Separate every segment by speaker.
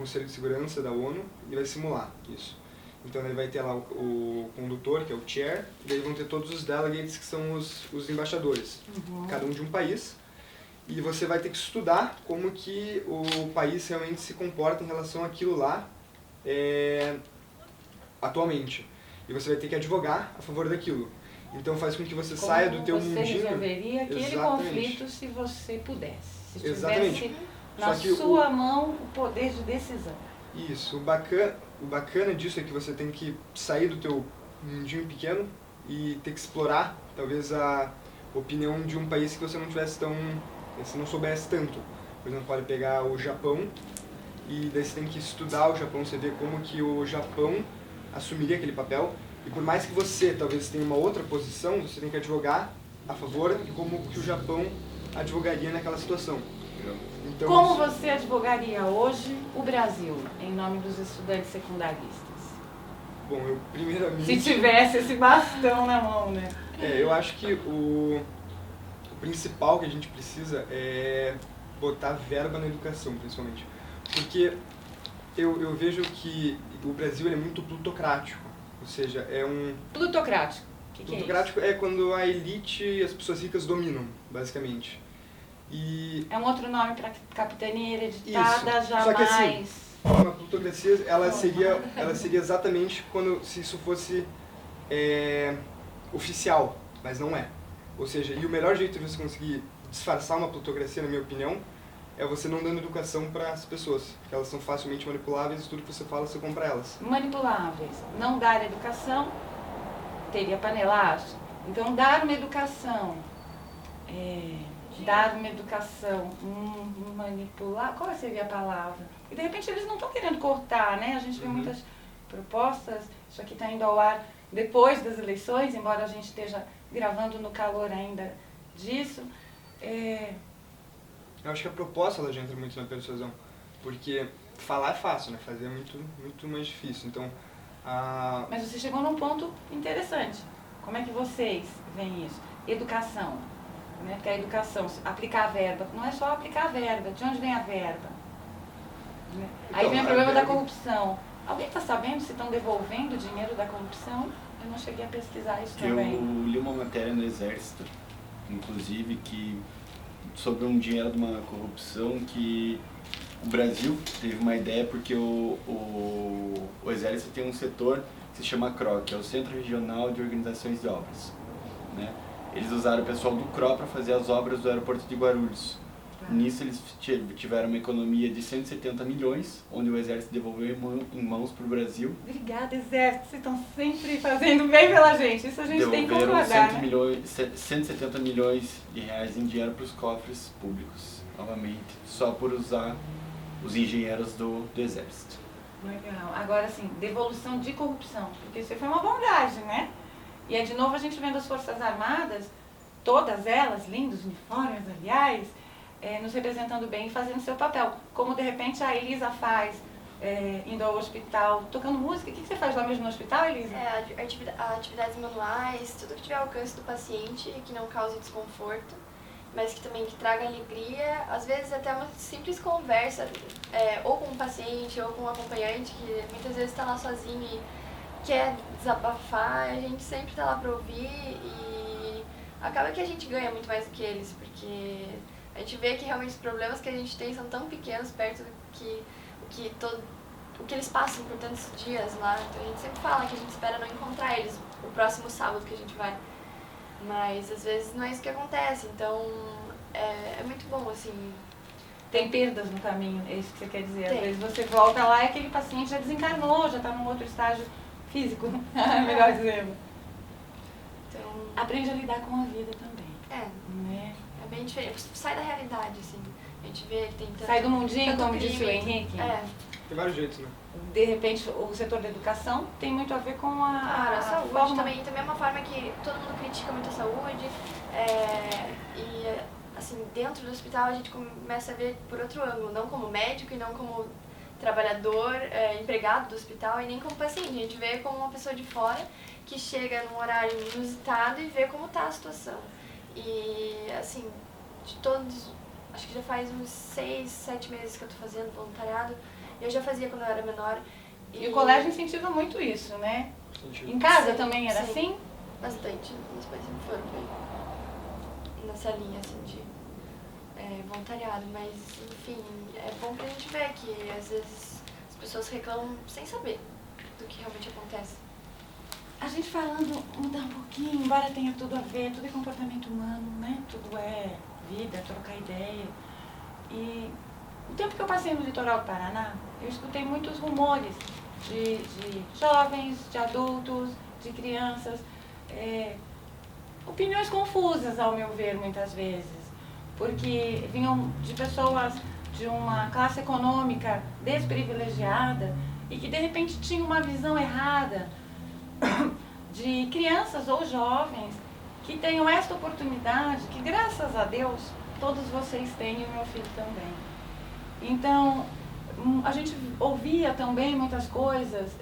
Speaker 1: Conselho de Segurança da ONU e vai simular isso. Então ele vai ter lá o condutor, que é o chair, e daí vão ter todos os delegates, que são os embaixadores, cada um de um país. E você vai ter que estudar como que o país realmente se comporta em relação àquilo lá atualmente. E você vai ter que advogar a favor daquilo. Então faz com que você saia do teu mundinho.
Speaker 2: Você resolveria aquele
Speaker 1: Exatamente.
Speaker 2: conflito se você pudesse. Se
Speaker 1: Exatamente.
Speaker 2: tivesse na
Speaker 1: Só que
Speaker 2: sua mão o poder de decisão.
Speaker 1: Isso. O bacana disso é que você tem que sair do teu mundinho pequeno e ter que explorar, talvez, a opinião de um país que você não tivesse você não soubesse tanto. Por exemplo, pode pegar o Japão e daí você tem que estudar o Japão, você vê como que o Japão assumiria aquele papel. E por mais que você talvez tenha uma outra posição, você tem que advogar a favor de como que o Japão advogaria naquela situação. Então,
Speaker 2: Como você advogaria hoje o Brasil, em nome dos estudantes secundaristas?
Speaker 1: Bom, eu primeiramente...
Speaker 2: Se tivesse esse bastão na mão, né?
Speaker 1: Eu acho que o principal que a gente precisa é botar verba na educação, principalmente. Porque eu vejo que o Brasil é muito plutocrático, ou seja, é um...
Speaker 2: Plutocrático. O que é isso?
Speaker 1: Plutocrático é quando a elite e as pessoas ricas dominam, basicamente. E...
Speaker 2: É um outro nome para capitania hereditada,
Speaker 1: isso.
Speaker 2: jamais...
Speaker 1: Só que assim, uma plutocracia, ela seria exatamente se isso fosse oficial, mas não é. Ou seja, e o melhor jeito de você conseguir disfarçar uma plutocracia, na minha opinião, é você não dando educação para as pessoas, porque elas são facilmente manipuláveis e tudo que você fala, você compra elas.
Speaker 2: Manipuláveis. Não dar educação, teria panelagem. Então, dar uma educação, manipular, qual seria a palavra? E de repente eles não estão querendo cortar, né? A gente vê muitas propostas, isso aqui está indo ao ar depois das eleições, embora a gente esteja gravando no calor ainda disso.
Speaker 1: Eu acho que a proposta ela já entra muito na persuasão, porque falar é fácil, né? Fazer é muito mais difícil. Então,
Speaker 2: Mas você chegou num ponto interessante. Como é que vocês veem isso? Educação, né? Porque a educação, aplicar a verba, não é só aplicar a verba, de onde vem a verba? Né? Aí
Speaker 1: Então,
Speaker 2: vem o problema da corrupção. Alguém está sabendo se estão devolvendo o dinheiro da corrupção? Eu não cheguei a pesquisar isso também.
Speaker 3: Eu li uma matéria no Exército, inclusive, sobre um dinheiro de uma corrupção que o Brasil teve uma ideia porque o Exército tem um setor que se chama CRO, que é o Centro Regional de Organizações de Obras, né? Eles usaram o pessoal do CRO para fazer as obras do aeroporto de Guarulhos. Nisso eles tiveram uma economia de 170 milhões, onde o Exército devolveu em mãos para o Brasil.
Speaker 2: Obrigada, Exército, vocês estão sempre fazendo bem pela gente, isso a gente tem que concordar, né?
Speaker 3: 170 milhões de reais em dinheiro para os cofres públicos, novamente, só por usar os engenheiros do Exército.
Speaker 2: Legal. Agora, assim, devolução de corrupção, porque isso foi uma bondade, né? E é de novo a gente vendo as Forças Armadas, todas elas, lindos uniformes, aliás, nos representando bem e fazendo seu papel. Como, de repente, a Elisa faz, indo ao hospital, tocando música. O que você faz lá mesmo no hospital, Elisa?
Speaker 4: Atividades manuais, tudo que tiver ao alcance do paciente, que não cause desconforto, mas que também traga alegria. Às vezes até uma simples conversa, ou com o paciente, ou com o acompanhante, que muitas vezes está lá sozinho e quer desabafar. A gente sempre está lá para ouvir e acaba que a gente ganha muito mais do que eles, porque a gente vê que realmente os problemas que a gente tem são tão pequenos perto do que eles passam por tantos dias lá. Então a gente sempre fala que a gente espera não encontrar eles o próximo sábado que a gente vai. Mas às vezes não é isso que acontece, então é muito bom, assim.
Speaker 2: Tem perdas no caminho, é isso que você quer dizer.
Speaker 4: Tem.
Speaker 2: Às vezes você volta lá e aquele paciente já desencarnou, já está num outro estágio físico, melhor dizendo.
Speaker 4: Então,
Speaker 2: Aprende a lidar com a vida também, né?
Speaker 4: é bem diferente. Sai da realidade, assim. A gente vê que tem tanto...
Speaker 2: Sai do mundinho,
Speaker 4: tanto
Speaker 2: como disse o
Speaker 4: crime.
Speaker 2: Henrique.
Speaker 1: Tem vários jeitos, né?
Speaker 2: De repente, o setor da educação tem muito a ver com
Speaker 4: A saúde
Speaker 2: forma...
Speaker 4: também é uma forma que todo mundo critica muito a saúde. E, assim, dentro do hospital a gente começa a ver por outro ângulo, não como médico e não como trabalhador, empregado do hospital e nem como paciente. A gente vê como uma pessoa de fora que chega num horário inusitado e vê como está a situação. E, assim, de todos, acho que já faz uns 6, 7 meses que eu estou fazendo voluntariado, Eu já fazia quando eu era menor.
Speaker 2: E o colégio incentiva muito isso, né?
Speaker 1: Sentido.
Speaker 2: Em casa
Speaker 4: Sim,
Speaker 2: também era
Speaker 4: sim.
Speaker 2: assim?
Speaker 4: Bastante. Meus pais sempre foram nessa linha, assim, de voluntariado. Mas, enfim, é bom que a gente vê que, às vezes, as pessoas reclamam sem saber do que realmente acontece.
Speaker 2: A gente falando, mudar um pouquinho, embora tenha tudo a ver, tudo é comportamento humano, né? Tudo é vida, trocar ideia. E o tempo que eu passei no litoral do Paraná, eu escutei muitos rumores de jovens, de adultos, de crianças, opiniões confusas, ao meu ver, muitas vezes, porque vinham de pessoas de uma classe econômica desprivilegiada e que, de repente, tinham uma visão errada de crianças ou jovens que tenham esta oportunidade, que, graças a Deus, todos vocês têm e o meu filho também. Então, a gente ouvia também muitas coisas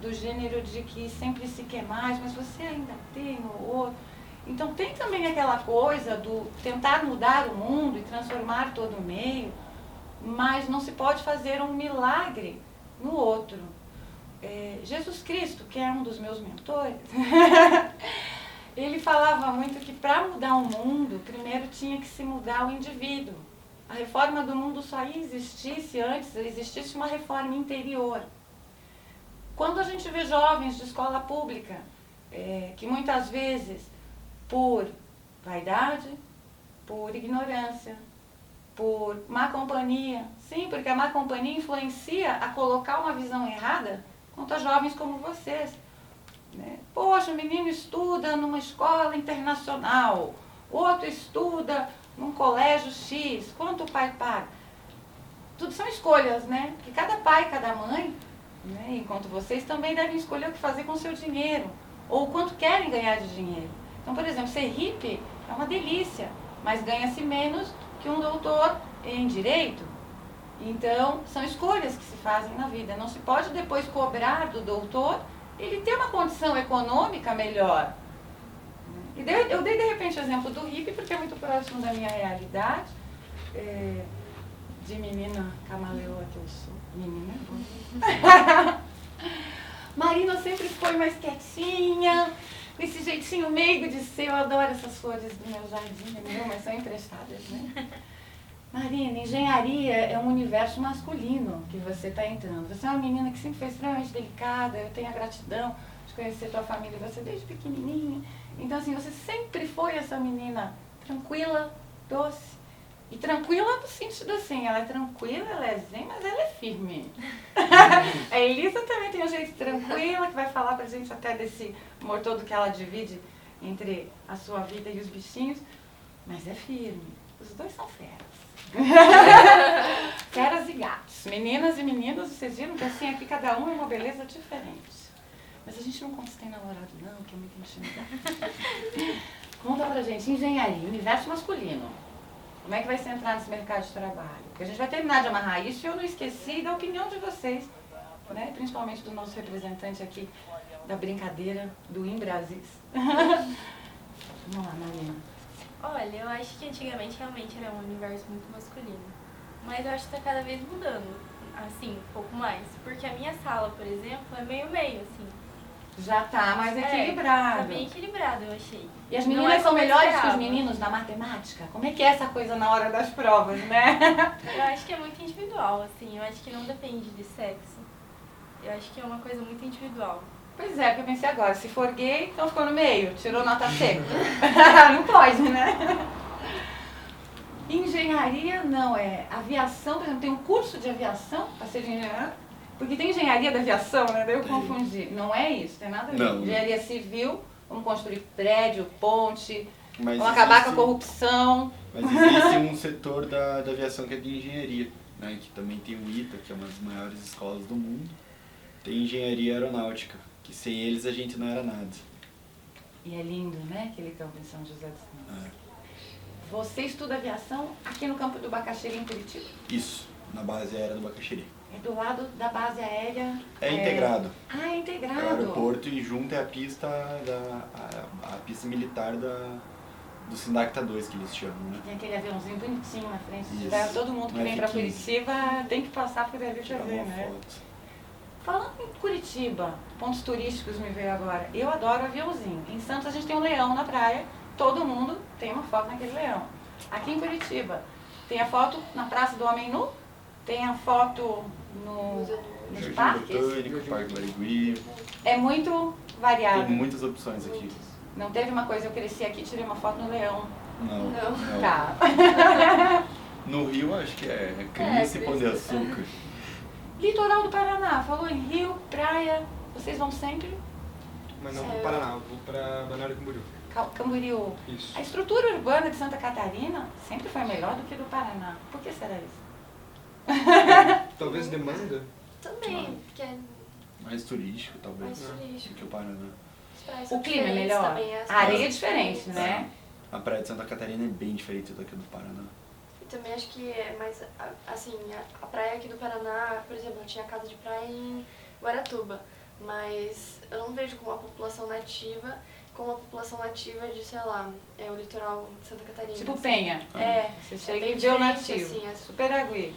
Speaker 2: do gênero de que sempre se quer mais, mas você ainda tem o outro. Então, tem também aquela coisa do tentar mudar o mundo e transformar todo o meio, mas não se pode fazer um milagre no outro. Jesus Cristo, que é um dos meus mentores, ele falava muito que para mudar o mundo, primeiro tinha que se mudar o indivíduo. A reforma do mundo só existisse antes, existisse uma reforma interior. Quando a gente vê jovens de escola pública, que muitas vezes, por vaidade, por ignorância, por má companhia, sim, porque a má companhia influencia a colocar uma visão errada quanto a jovens como vocês. Né? Poxa, o menino estuda numa escola internacional, outro estuda num colégio X, quanto o pai paga? Tudo são escolhas, né? Que cada pai e cada mãe, né, enquanto vocês também devem escolher o que fazer com o seu dinheiro, ou quanto querem ganhar de dinheiro. Então, por exemplo, ser hippie é uma delícia, mas ganha-se menos que um doutor em direito. Então, são escolhas que se fazem na vida. Não se pode depois cobrar do doutor ele ter uma condição econômica melhor. E eu dei, de repente, o exemplo do hippie, porque é muito próximo da minha realidade. De menina camaleoa que eu sou. Menina é bom. Marina sempre foi mais quietinha, com esse jeitinho meigo de ser. Eu adoro essas flores do meu jardim, entendeu? Mas são emprestadas, né? Marina, engenharia é um universo masculino que você está entrando. Você é uma menina que sempre foi extremamente delicada, eu tenho a gratidão de conhecer tua família, você desde pequenininha. Então, assim, você sempre foi essa menina tranquila, doce. E tranquila no sentido assim, ela é tranquila, ela é zen, mas ela é firme. A Elisa também tem um jeito tranquila, que vai falar pra gente até desse amor todo que ela divide entre a sua vida e os bichinhos, mas é firme. Os dois são feras. Feras e gatos. Meninas e meninos, vocês viram que assim aqui cada um é uma beleza diferente. Mas a gente não conta se tem namorado não, que é muito intimidade. Conta pra gente, engenharia, universo masculino. Como é que vai se entrar nesse mercado de trabalho? Porque a gente vai terminar de amarrar isso e eu não esqueci da opinião de vocês, né? Principalmente do nosso representante aqui da brincadeira do Imbrasis. Vamos lá, Marina.
Speaker 5: Olha, eu acho que antigamente realmente era um universo muito masculino. Mas eu acho que tá cada vez mudando, assim, um pouco mais. Porque a minha sala, por exemplo, é meio-meio, assim.
Speaker 2: Já tá mais equilibrado.
Speaker 5: Tá bem equilibrado, eu achei.
Speaker 2: E as
Speaker 5: Não
Speaker 2: meninas
Speaker 5: é
Speaker 2: são
Speaker 5: como eu
Speaker 2: melhores que os
Speaker 5: esperava.
Speaker 2: meninos na matemática? Como é que é essa coisa na hora das provas, né?
Speaker 5: Eu acho que é muito individual, assim. Eu acho que não depende de sexo. Eu acho que é uma coisa muito individual.
Speaker 2: Pois é, porque eu pensei agora, se for gay, então ficou no meio, tirou nota seca. Não pode, né? Engenharia não, aviação, por exemplo, tem um curso de aviação para ser de engenheiro, porque tem engenharia da aviação, né? Daí eu confundi. Não é isso, tem nada a ver.
Speaker 3: Não.
Speaker 2: Engenharia civil, vamos construir prédio, ponte,
Speaker 3: Mas
Speaker 2: vamos acabar com a
Speaker 3: existe-
Speaker 2: corrupção.
Speaker 3: Mas existe um setor da aviação que é de engenharia, né? Que também tem o ITA, que é uma das maiores escolas do mundo. Tem engenharia aeronáutica, que sem eles a gente não era nada.
Speaker 2: E é lindo, né? Aquele campo em São José dos Campos.
Speaker 3: É.
Speaker 2: Você estuda aviação aqui no campo do Bacaxiri, em Curitiba?
Speaker 3: Isso, na base aérea do Bacaxiri.
Speaker 2: É do lado da base aérea.
Speaker 3: É integrado.
Speaker 2: Ah, é
Speaker 3: É o
Speaker 2: integrado.
Speaker 3: aeroporto e junto é a pista pista militar do Sindacta 2 que eles chamam, né?
Speaker 2: Tem aquele aviãozinho bonitinho na frente. Se
Speaker 3: Isso.
Speaker 2: tiver todo mundo que
Speaker 3: No
Speaker 2: vem pra
Speaker 3: F-15.
Speaker 2: Curitiba tem que passar por ali pra
Speaker 3: Tirar
Speaker 2: ver,
Speaker 3: uma
Speaker 2: né?
Speaker 3: foto.
Speaker 2: Falando em Curitiba, pontos turísticos me veio agora. Eu adoro aviãozinho. Em Santos a gente tem um leão na praia, todo mundo tem uma foto naquele leão. Aqui em Curitiba tem a foto na Praça do Homem Nu, tem a foto nos
Speaker 3: Jardim
Speaker 2: parques.
Speaker 3: Botânico, Parque Barigui.
Speaker 2: É muito variado.
Speaker 3: Tem muitas opções aqui.
Speaker 4: Muitos.
Speaker 2: Não teve uma coisa, eu cresci aqui, tirei uma foto no leão.
Speaker 3: Não.
Speaker 4: Não.
Speaker 2: Tá.
Speaker 3: No Rio acho que é Cris e Pão de
Speaker 4: Cris.
Speaker 3: Açúcar.
Speaker 2: Litoral do Paraná, falou em rio, praia, vocês vão sempre?
Speaker 1: Mas não pro
Speaker 4: Sério?
Speaker 1: Paraná, eu vou pra Balneário Camboriú.
Speaker 2: Camboriú.
Speaker 1: Isso.
Speaker 2: A estrutura urbana de Santa Catarina sempre foi melhor do que do Paraná. Por que será isso?
Speaker 1: Talvez demanda.
Speaker 4: Também, porque é
Speaker 3: Mais turístico, talvez,
Speaker 4: mais
Speaker 3: do
Speaker 4: turístico.
Speaker 3: que o Paraná.
Speaker 4: As praias
Speaker 2: O
Speaker 4: são
Speaker 2: clima é
Speaker 4: diferentes
Speaker 2: melhor?
Speaker 4: também, as
Speaker 2: A areia é
Speaker 4: praias são
Speaker 2: diferente,
Speaker 4: diferentes.
Speaker 2: né?
Speaker 3: A praia de Santa Catarina é bem diferente daqui do Paraná.
Speaker 4: E também acho que é mais, assim, a praia aqui do Paraná, por exemplo, eu tinha casa de praia em Guaratuba, mas eu não vejo como a população nativa, como a população nativa de, sei lá, o litoral de Santa Catarina.
Speaker 2: Tipo
Speaker 4: assim.
Speaker 2: Penha.
Speaker 4: É,
Speaker 2: Você chega
Speaker 4: bem
Speaker 2: e vê o
Speaker 4: diferente,
Speaker 2: nativo.
Speaker 4: assim,
Speaker 2: Super agui.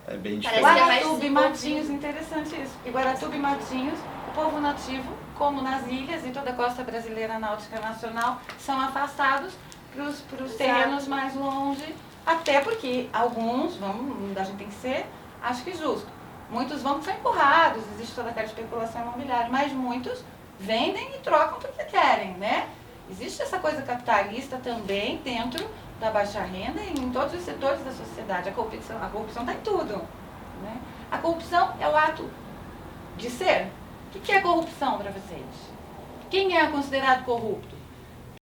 Speaker 3: É bem
Speaker 4: Parece
Speaker 3: diferente.
Speaker 4: que é mais
Speaker 2: Guaratuba e
Speaker 4: desenvolvido.
Speaker 2: Matinhos, interessante isso. E Guaratuba e Matinhos, o povo nativo, como nas ilhas e toda a costa brasileira náutica nacional, são afastados para os
Speaker 4: Exato.
Speaker 2: terrenos mais longe, até porque alguns, a gente tem que ser, acho que justo, muitos vão ser empurrados, existe toda aquela especulação imobiliária, mas muitos vendem e trocam porque querem, né? Existe essa coisa capitalista também dentro da baixa renda e em todos os setores da sociedade. A corrupção está em tudo, né? A corrupção é o ato de ser. O que é corrupção para vocês? Quem é considerado corrupto?